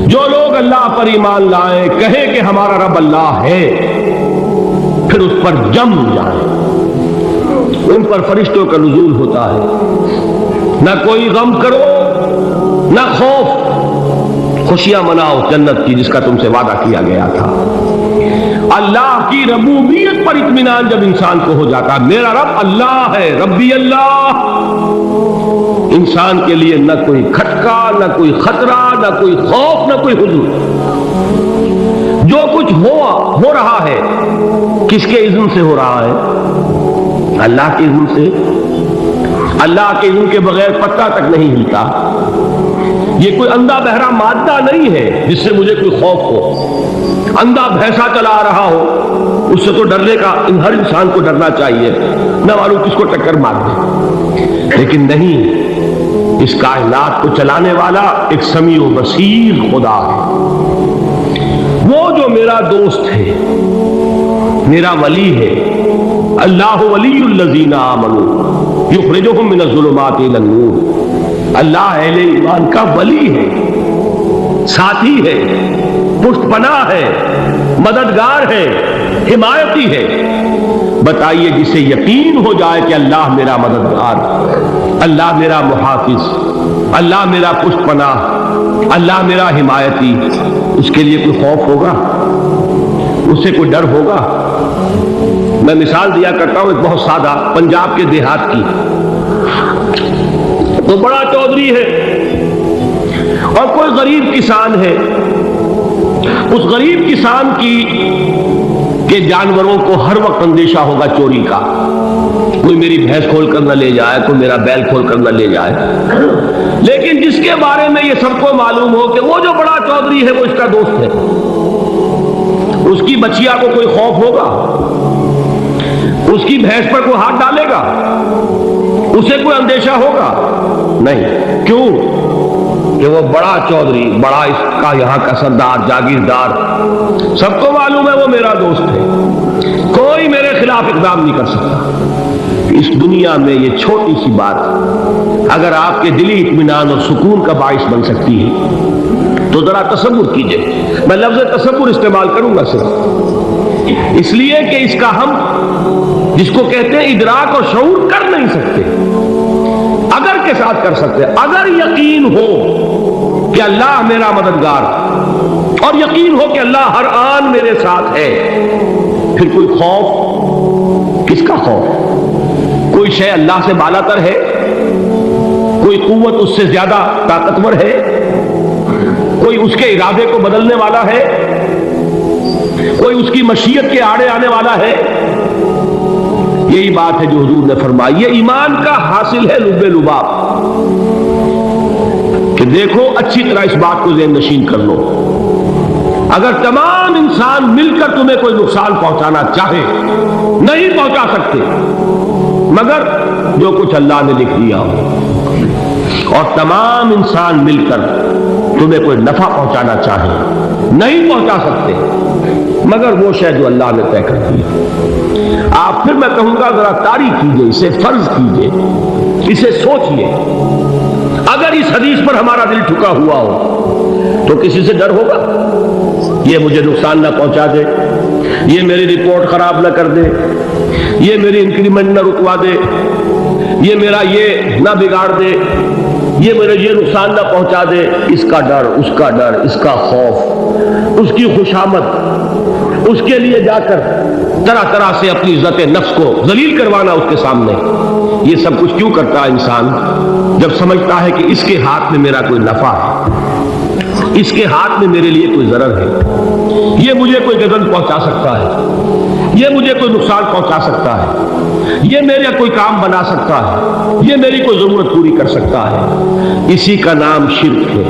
جو لوگ اللہ پر ایمان لائیں، کہیں کہ ہمارا رب اللہ ہے، پھر اس پر جم جائیں، ان پر فرشتوں کا نزول ہوتا ہے، نہ کوئی غم کرو نہ خوف، خوشیاں مناؤ جنت کی جس کا تم سے وعدہ کیا گیا تھا۔ اللہ کی ربوبیت پر اطمینان جب انسان کو ہو جاتا، میرا رب اللہ ہے، ربی اللہ، انسان کے لیے نہ کوئی کھٹکا، نہ کوئی خطرہ، نہ کوئی خوف، نہ کوئی حزن۔ جو کچھ ہو رہا ہے کس کے اذن سے ہو رہا ہے؟ اللہ کے اذن سے۔ اللہ کے اذن کے بغیر پتہ تک نہیں ہلتا۔ یہ کوئی اندھا بہرا مادہ نہیں ہے جس سے مجھے کوئی خوف ہو۔ اندھا بھینسا چلا رہا ہو اس سے تو ڈرنے کا ہر انسان کو ڈرنا چاہیے، نہ معلوم کس کو ٹکر مار دے، لیکن نہیں، اس کائنات کو چلانے والا ایک سمیع و بصیر خدا ہے۔ وہ جو میرا دوست ہے، میرا ولی ہے، اللہ ولی الذین آمنوا یخرجہم من الظلمات الی النور، اللہ اہل ایمان کا ولی ہے، ساتھی ہے، پشت پناہ ہے، مددگار ہے، حمایتی ہے۔ بتائیے جسے یقین ہو جائے کہ اللہ میرا مددگار، اللہ میرا محافظ، اللہ میرا پشت پناہ، اللہ میرا حمایتی، اس کے لیے کوئی خوف ہوگا؟ اس سے کوئی ڈر ہوگا؟ میں مثال دیا کرتا ہوں ایک بہت سادہ، پنجاب کے دیہات کی۔ تو بڑا چودھری ہے اور کوئی غریب کسان ہے، اس غریب کسان کے جانوروں کو ہر وقت اندیشہ ہوگا چوری کا، کوئی میری بھینس کھول کر نہ لے جائے، کوئی میرا بیل کھول کر نہ لے جائے۔ لیکن جس کے بارے میں یہ سب کو معلوم ہو کہ وہ جو بڑا چودھری ہے وہ اس کا دوست ہے، اس کی بچیا کو کوئی خوف ہوگا؟ اس کی بھینس پر کوئی ہاتھ ڈالے گا؟ اسے کوئی اندیشہ ہوگا؟ نہیں۔ کیوں؟ کہ وہ بڑا چودھری، بڑا اس کا یہاں کا سردار، جاگیردار، سب کو معلوم ہے وہ میرا دوست ہے، کوئی میرے خلاف اقدام نہیں کر سکتا۔ اس دنیا میں یہ چھوٹی سی بات اگر آپ کے دلی اطمینان اور سکون کا باعث بن سکتی ہے تو ذرا تصور کیجئے۔ میں لفظ تصور استعمال کروں گا صرف اس لیے کہ اس کا ہم جس کو کہتے ہیں ادراک اور شعور کر نہیں سکتے، اگر کے ساتھ کر سکتے۔ اگر یقین ہو کہ اللہ میرا مددگار اور یقین ہو کہ اللہ ہر آن میرے ساتھ ہے، پھر کوئی خوف؟ کس کا خوف؟ کوئی شے اللہ سے بالا تر ہے؟ کوئی قوت اس سے زیادہ طاقتور ہے؟ کوئی اس کے ارادے کو بدلنے والا ہے؟ کوئی اس کی مشیت کے آڑے آنے والا ہے؟ یہی بات ہے جو حضور نے فرمائی، یہ ایمان کا حاصل ہے لب لباب، کہ دیکھو اچھی طرح اس بات کو ذہن نشین کر لو، اگر تمام انسان مل کر تمہیں کوئی نقصان پہنچانا چاہے نہیں پہنچا سکتے، مگر جو کچھ اللہ نے لکھ دیا ہو، اور تمام انسان مل کر تمہیں کوئی نفع پہنچانا چاہے نہیں پہنچا سکتے، مگر وہ شے جو اللہ نے طے کر دی۔ آپ پھر میں کہوں گا ذرا طاری کیجئے، اسے فرض کیجئے، اسے سوچئے۔ اگر اس حدیث پر ہمارا دل ٹھکا ہوا ہو تو کسی سے ڈر ہوگا؟ یہ مجھے نقصان نہ پہنچا دے، یہ میری رپورٹ خراب نہ کر دے، یہ میری انکریمنٹ نہ رکوا دے، یہ میرا یہ نہ بگاڑ دے، یہ میرے یہ نقصان نہ پہنچا دے۔ اس کا ڈر، اس کا ڈر، اس کا خوف، اس کی خوشامد، اس کے لیے جا کر طرح طرح سے اپنی عزت نفس کو ذلیل کروانا اس کے سامنے، یہ سب کچھ کیوں کرتا ہے انسان؟ جب سمجھتا ہے کہ اس کے ہاتھ میں میرا کوئی نفع ہے، اس کے ہاتھ میں میرے لیے کوئی ضرر ہے، یہ مجھے کوئی گزن پہنچا سکتا ہے، یہ مجھے کوئی نقصان پہنچا سکتا ہے، یہ میرا کوئی کام بنا سکتا ہے، یہ میری کوئی ضرورت پوری کر سکتا ہے، اسی کا نام شرک ہے۔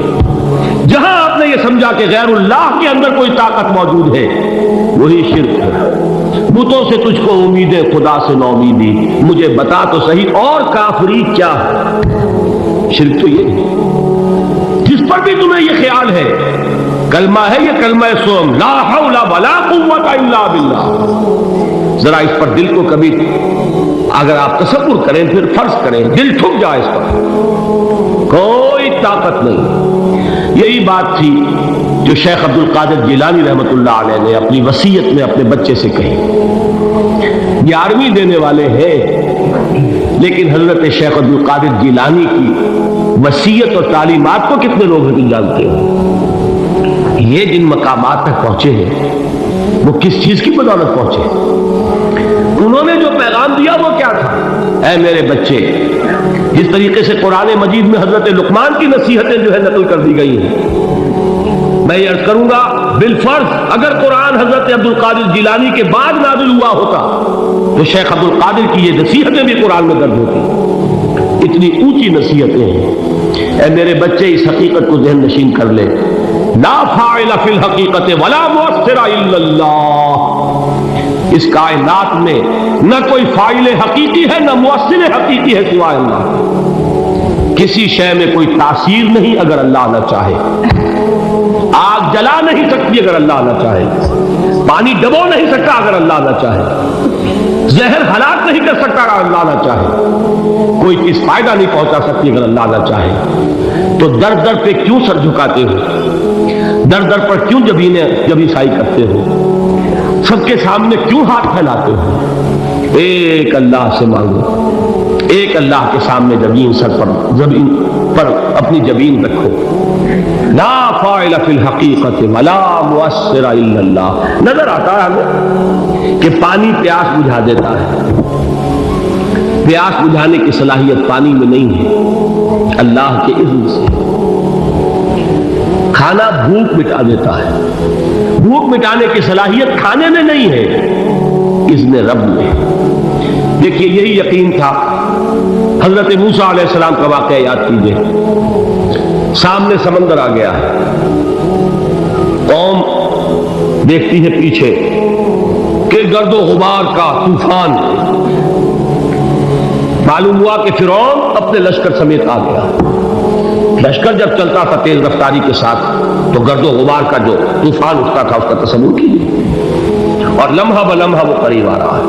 جہاں آپ نے یہ سمجھا کہ غیر اللہ کے اندر کوئی طاقت موجود ہے، وہی شرک ہے۔ بتوں سے تجھ کو امید ہے، خدا سے نو امیدی، مجھے بتا تو صحیح اور کافری کیا ہے؟ شرک تو یہ ہے، جس پر بھی تمہیں یہ خیال ہے، کلمہ ہے یہ کلمہ سوم، لا حول ولا قوت الا باللہ، ذرا اس پر دل کو کبھی اگر آپ تصور کریں، پھر فرض کریں، دل ٹھک جائے اس پر، کوئی طاقت نہیں۔ یہی بات تھی جو شیخ عبد القادر جیلانی رحمۃ اللہ علیہ نے اپنی وصیت میں اپنے بچے سے کہی. 11ویں دینے والے ہیں، لیکن حضرت شیخ عبد القادر جیلانی کی وصیت اور تعلیمات کو کتنے لوگ نہیں جانتے ہیں؟ یہ جن مقامات تک پہنچے ہیں وہ کس چیز کی بدولت پہنچے؟ انہوں نے جو پیغام دیا وہ کیا تھا؟ اے میرے بچے، جس طریقے سے قرآن مجید میں حضرت لقمان کی نصیحتیں جو ہے نقل کر دی گئی ہیں، میں یہ عرض کروں گا بالفرض اگر قرآن حضرت عبد القادر جیلانی کے بعد نازل ہوا ہوتا تو شیخ عبد القادر کی یہ نصیحتیں بھی قرآن میں درج ہوتی. اتنی اونچی نصیحتیں ہیں. اے میرے بچے، اس حقیقت کو ذہن نشین کر لے، لا فاعل فی الحقیقت ولا مؤثر الا اللہ. اس کائنات میں نہ کوئی فاعل حقیقی ہے نہ مؤثر حقیقی ہے سوائے اللہ. کسی شے میں کوئی تاثیر نہیں اگر اللہ نہ چاہے. آگ جلا نہیں سکتی اگر اللہ نہ چاہے. پانی ڈبو نہیں سکتا اگر اللہ نہ چاہے. زہر ہلاک نہیں کر سکتا اگر اللہ نہ چاہے. کوئی چیز فائدہ نہیں پہنچا سکتی اگر اللہ نہ چاہے. تو در در پہ کیوں سر جھکاتے ہو؟ در در پر کیوں جبیں سائی کرتے ہو؟ سب کے سامنے کیوں ہاتھ پھیلاتے ہو؟ ایک اللہ سے مانگو، ایک اللہ کے سامنے زمین پر اپنی جبین رکھو. لا فاعل فی الحقیقت ولا مؤثر الا اللہ. نظر آتا ہے ہمیں کہ پانی پیاس بجھا دیتا ہے. پیاس بجھانے کی صلاحیت پانی میں نہیں ہے، اللہ کے اذن سے. کھانا بھوک مٹا دیتا ہے. بھوک مٹانے کی صلاحیت کھانے میں نہیں ہے، اذن رب میں. دیکھیے یہی یقین تھا. حضرت موسیٰ علیہ السلام کا واقعہ یاد کیجیے. سامنے سمندر آ گیا ہے، قوم دیکھتی ہے پیچھے کہ گرد و غبار کا طوفان. معلوم ہوا کہ فرعون اپنے لشکر سمیت آ گیا. لشکر جب چلتا تھا تیز رفتاری کے ساتھ تو گرد و غبار کا جو طوفان اٹھتا تھا اس کا تصور کیجیے. اور لمحہ بلمحہ وہ قریب آ رہا ہے.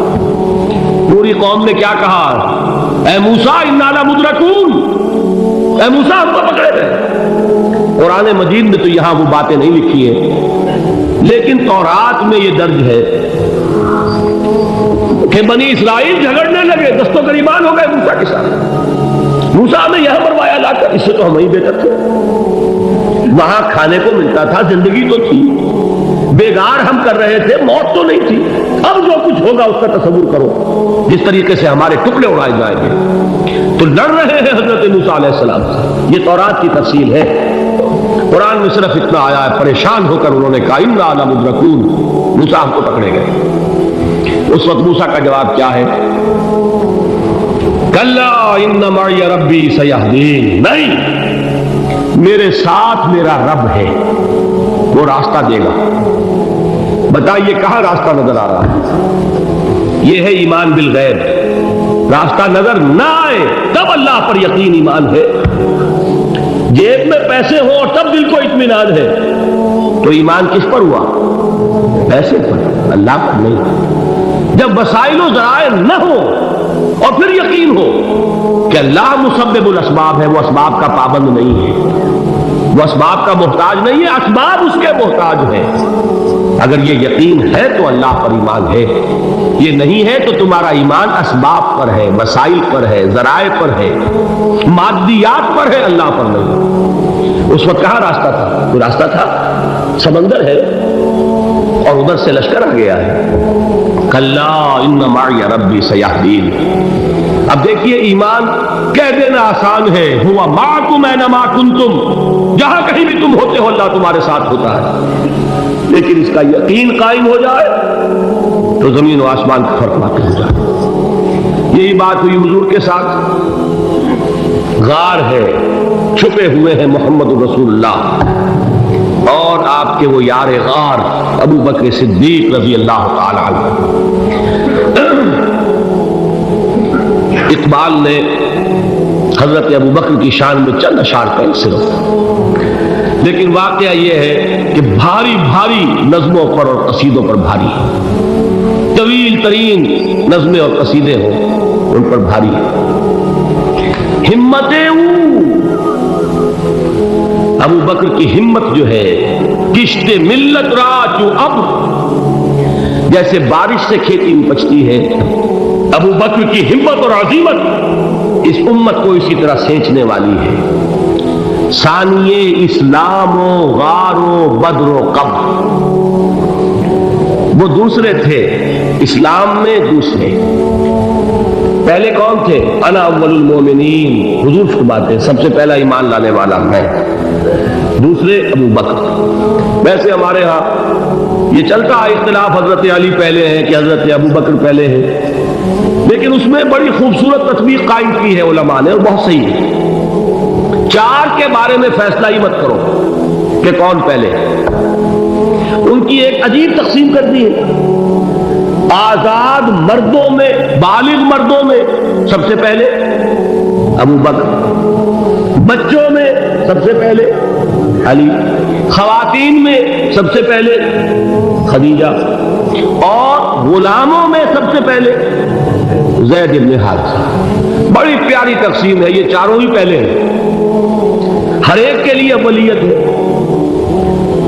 پوری قوم نے کیا کہا؟ اے موسیٰ انا لمدرکون، اے موسیٰ ہم کو پکڑے گئے. قرآن مجید میں تو یہاں وہ باتیں نہیں لکھی ہیں، لیکن تورات میں یہ درج ہے کہ بنی اسرائیل جھگڑنے لگے، دست و گریبان ہو گئے موسیٰ کے ساتھ. موسیٰ ہمیں یہاں مروایا لا کر، اس سے تو ہم ہی بہتر تھے. وہاں کھانے کو ملتا تھا، زندگی تو تھی، بیگار ہم کر رہے تھے، موت تو نہیں تھی. اب جو کچھ ہوگا اس کا تصور کرو، جس طریقے سے ہمارے ٹکڑے اڑائے جائیں گے. تو لڑ رہے ہیں حضرت موسیٰ علیہ السلام سے. یہ تورات کی تفصیل ہے. قرآن میں صرف اتنا آیا ہے، پریشان ہو کر انہوں نے کہا انا لمدرکون، موسیٰ ہم کو پکڑے گئے. اس وقت موسیٰ کا جواب کیا ہے؟ کلا ان معی ربی سیہدین. نہیں، میرے ساتھ میرا رب ہے، وہ راستہ دے گا. بتائیے کہاں راستہ نظر آ رہا ہے؟ یہ ہے ایمان بالغیب. راستہ نظر نہ آئے تب اللہ پر یقین ایمان ہے. جیب میں پیسے ہوں اور تب دل کو اطمینان ہے تو ایمان کس پر ہوا؟ پیسے پر، اللہ پر نہیں. جب وسائل و ذرائع نہ ہو اور پھر یقین ہو کہ اللہ مسبب الاسباب ہے، وہ اسباب کا پابند نہیں ہے، وہ اسباب کا محتاج نہیں ہے، اسباب اس کے محتاج ہیں. اگر یہ یقین ہے تو اللہ پر ایمان ہے. یہ نہیں ہے تو تمہارا ایمان اسباب پر ہے، وسائل پر ہے، ذرائع پر ہے، مادیات پر ہے، اللہ پر نہیں. اس وقت کہاں راستہ تھا؟ کوئی راستہ تھا؟ سمندر ہے اور ادھر سے لشکر آ گیا ہے. کلا ان معی ربی سیہدین. اب دیکھیے ایمان کہہ دینا آسان ہے، ہوا معکم اینما کنتم، جہاں کہیں بھی تم ہوتے ہو اللہ تمہارے ساتھ ہوتا ہے. لیکن اس کا یقین قائم ہو جائے تو زمین و آسمان کا فرق واقع ہو جائے. یہی بات ہوئی حضور کے ساتھ. غار ہے، چھپے ہوئے ہیں محمد رسول اللہ اور آپ کے وہ یار غار ابو بکر صدیق رضی اللہ تعالی عنہ. اقبال نے حضرت ابو بکر کی شان میں چند اشعار کہے صرف، لیکن واقعہ یہ ہے کہ بھاری بھاری نظموں پر اور قصیدوں پر بھاری، طویل ترین نظمیں اور قصیدے ہوں ان پر بھاری. ہمتیں ابو بکر کی ہمت جو ہے، کشت ملت را جو اب جیسے بارش سے کھیتی اپجتی ہے، ابو بکر کی ہمت اور عزیمت اس امت کو اسی طرح سینچنے والی ہے۔ ثانیے اسلام و غار و بدر و قبر، وہ دوسرے تھے اسلام میں، دوسرے پہلے کون تھے؟ انا اول المومنین، حضور فرماتے ہیں سب سے پہلا ایمان لانے والا میں، دوسرے ابو بکر۔ ویسے ہمارے ہاں یہ چلتا ہے اختلاف، حضرت علی پہلے ہیں کہ حضرت ابو بکر پہلے ہیں، لیکن اس میں بڑی خوبصورت تطبیق قائم کی ہے علماء نے، اور بہت صحیح ہے۔ چار کے بارے میں فیصلہ ہی مت کرو کہ کون پہلے، ان کی ایک عجیب تقسیم کر دی ہے۔ آزاد مردوں میں، بالغ مردوں میں سب سے پہلے ابو بکر، بچوں میں سب سے پہلے علی، خواتین میں سب سے پہلے خدیجہ، اور غلاموں میں سب سے پہلے زید بن حارثہ۔ بڑی پیاری تقسیم ہے، یہ چاروں ہی پہلے ہیں، ہر ایک کے لیے ولیت ہے۔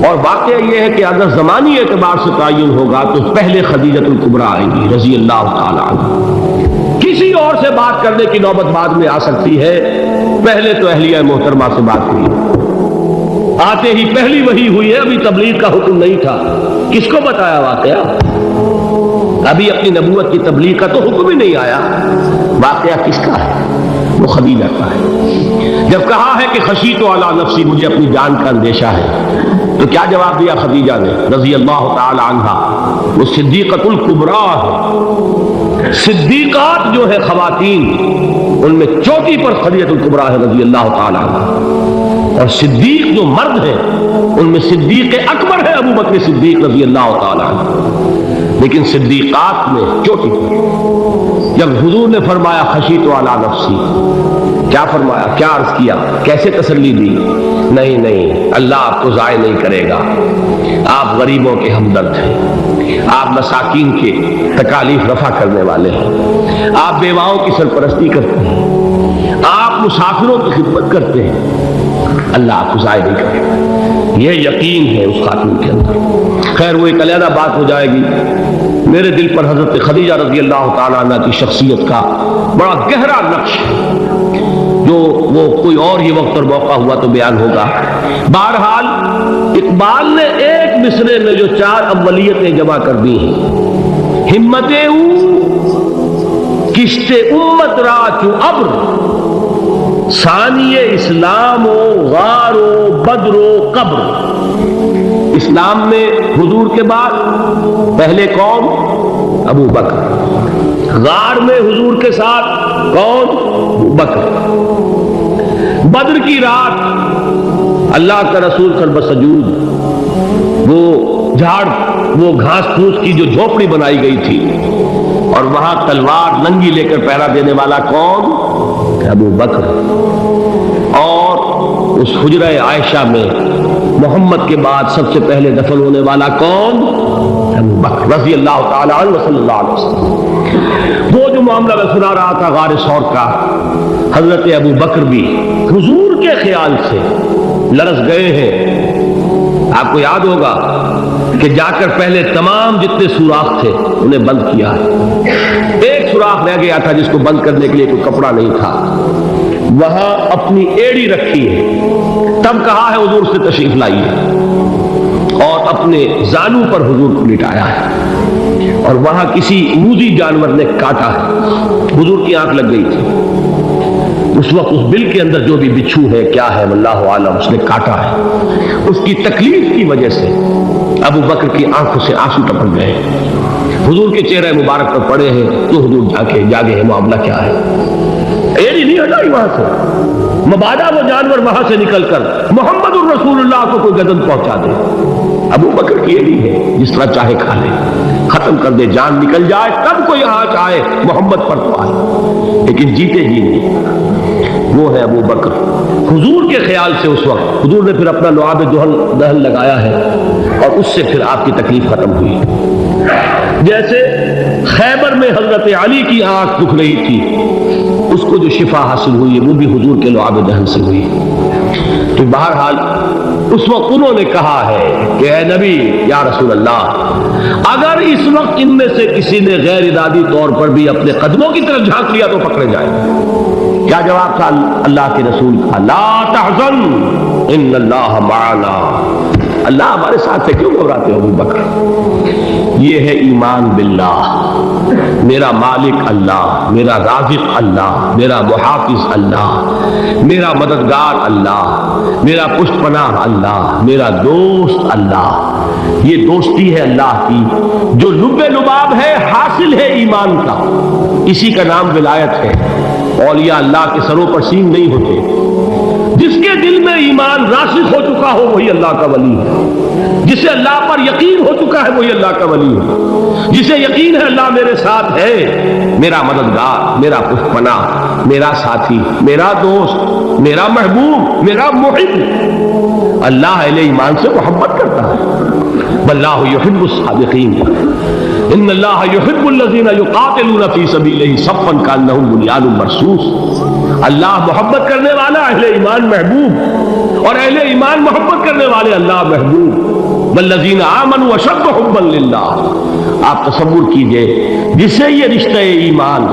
اور واقعہ یہ ہے کہ اگر زمانی اعتبار سے تعین ہوگا تو پہلے خدیجۃ الکبریٰ آئیں گی رضی اللہ تعالی عنہ، کسی اور سے بات کرنے کی نوبت بعد میں آ سکتی ہے، پہلے تو اہلیہ محترمہ سے بات ہوئی، آتے ہی پہلی وحی ہوئی ہے، ابھی تبلیغ کا حکم نہیں تھا۔ کس کو بتایا واقعہ؟ ابھی اپنی نبوت کی تبلیغ کا تو حکم ہی نہیں آیا، واقعہ کس کا ہے؟ وہ خدیجہ کا ہے۔ جب کہا ہے کہ خشیت علی نفسی، مجھے اپنی جان کا اندیشہ ہے، تو کیا جواب دیا خدیجہ نے رضی اللہ تعالی عنہا؟ وہ صدیقۃ الکبریٰ ہے، صدیقات جو ہے خواتین ان میں چوٹی پر خدیجۃ الکبریٰ ہے رضی اللہ تعالی عنہا، اور صدیق جو مرد ہیں ان میں صدیق اکبر ہے ابو بکر صدیق رضی اللہ تعالی عنہ، لیکن صدیقات میں چوٹی پر۔ جب حضور نے فرمایا خشیت علی نفسی، کیا فرمایا، کیا عرض کیا، کیسے تسلی دی؟ نہیں، اللہ آپ کو ضائع نہیں کرے گا، آپ غریبوں کے ہمدرد ہیں، آپ مساکین کے تکالیف رفع کرنے والے ہیں، آپ بیواؤں کی سرپرستی کرتے ہیں، آپ مسافروں کی خدمت کرتے ہیں، اللہ آپ کو ضائع نہیں کرے گا۔ یہ یقین ہے اس خاتون کے اندر۔ خیر وہ ایک علیحدہ بات ہو جائے گی۔ میرے دل پر حضرت خدیجہ رضی اللہ تعالیٰ عنہ کی شخصیت کا بڑا گہرا نقش ہے، جو وہ کوئی اور ہی وقت اور موقع ہوا تو بیان ہوگا۔ بہرحال اقبال نے ایک مصرے میں جو چار اولیتیں جمع کر دی ہیں، ہمت او کشت امت را چو ابر، ثانی اسلام و غار و بدر و قبر۔ اسلام میں حضور کے بعد پہلے کون؟ ابو بکر۔ غار میں حضور کے ساتھ کون؟ ابو بکر۔ بدر کی رات اللہ کا رسول سر بسجود، وہ جھاڑ، وہ گھاس پھوس کی جو جھوپڑی بنائی گئی تھی، اور وہاں تلوار ننگی لے کر پہرا دینے والا کون؟ ابو بکر۔ اور اس حجرہ عائشہ میں محمد کے بعد سب سے پہلے دفن ہونے والا کون؟ ابو بکر رضی اللہ تعالی عنہ صلی اللہ علیہ وسلم۔ وہ جو معاملہ میں سنا رہا تھا غار ثور کا، حضرت ابو بکر بھی حضور کے خیال سے لرز گئے ہیں۔ آپ کو یاد ہوگا کہ جا کر پہلے تمام جتنے سوراخ تھے انہیں بند کیا ہے، ایک سوراخ رہ گیا تھا جس کو بند کرنے کے لیے کوئی کپڑا نہیں تھا، وہاں اپنی ایڑی رکھی ہے، تب کہا ہے حضور سے تشریف لائیے، اور اپنے زانو پر حضور کو لٹایا ہے، اور وہاں کسی موذی جانور نے کاٹا ہے، حضور کی آنکھ لگ گئی تھی، اس وقت اس بل کے اندر جو بھی بچھو ہے کیا ہے واللہ عالم، اس نے کاٹا ہے، اس کی تکلیف کی وجہ سے ابو بکر کی آنکھوں سے آنسو ٹپک گئے، حضور کے چہرے مبارک پر پڑے ہیں، تو حضور جاگے ہیں، معاملہ کیا ہے؟ ایڑی نہیں ہٹائی وہاں سے، مبادا وہ جانور وہاں سے نکل کر محمد الرسول اللہ کو کوئی گدن پہنچا دے، ابو بکر کی ایڑی ہے، جس طرح چاہے کھا لے، ختم کر دے، جان نکل جائے تب کوئی آنچ آئے، محمد پر تو آئے، لیکن جیتے جی نہیں۔ وہ ہے ابو بکر حضور کے خیال سے۔ اس وقت حضور نے پھر اپنا لعاب دہن لگایا ہے، اور اس سے پھر آپ کی تکلیف ختم ہوئی۔ جیسے خیبر میں حضرت علی کی آنکھ دکھ رہی تھی، اس کو جو شفا حاصل ہوئی ہے وہ بھی حضور کے لعاب دہن سے ہوئی. تو بہرحال اس وقت انہوں نے کہا ہے کہ اے نبی یا رسول اللہ، اگر اس وقت ان میں سے کسی نے غیر ارادی طور پر بھی اپنے قدموں کی طرف جھانک لیا تو پکڑے جائے. کیا جواب تھا اللہ کے رسول کا؟ لا تحزن ان اللہ معنا. اللہ ہمارے ساتھ سے کیوں گھبراتے ہو ابو بکر؟ یہ ہے ایمان باللہ، میرا مالک اللہ، میرا رازق اللہ، میرا محافظ اللہ، میرا مددگار اللہ، میرا پشت پناہ اللہ، میرا دوست اللہ. یہ دوستی ہے اللہ کی جو لب لباب ہے، حاصل ہے ایمان کا. اسی کا نام ولایت ہے. اولیاء اللہ کے سروں پر سین نہیں ہوتے. جس کے دل میں ایمان راسخ ہو چکا ہو وہی اللہ کا ولی ہے. جسے اللہ پر یقین ہو چکا ہے وہی اللہ کا ولی ہے. جسے یقین ہے اللہ میرے ساتھ ہے، میرا مددگار، میرا پشت پناہ، میرا ساتھی، میرا دوست، میرا محبوب، میرا محب. اللہ اہل ایمان سے محبت کرتا ہے. واللہ یحب الصادقین. ان اللہ یحب الذین یقاتلون فی سبیلہ صفا کانہم بنیان مرصوص. اللہ محبت کرنے والا، اہل ایمان محبوب، اور اہل ایمان محبت کرنے والے اللہ محبوب. والذین آمنوا اشد حبا للہ. آپ تصور کیجئے جسے یہ رشتہ ایمان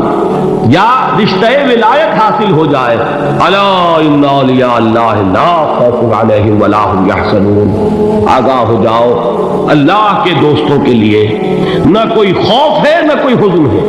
یا رشتہ ولایت حاصل ہو جائے، الا ان اولیاء اللہ لا خوف علیہم ولا هم یحزنون. آگاہ ہو جاؤ، اللہ کے دوستوں کے لیے نہ کوئی خوف ہے نہ کوئی حزن ہے.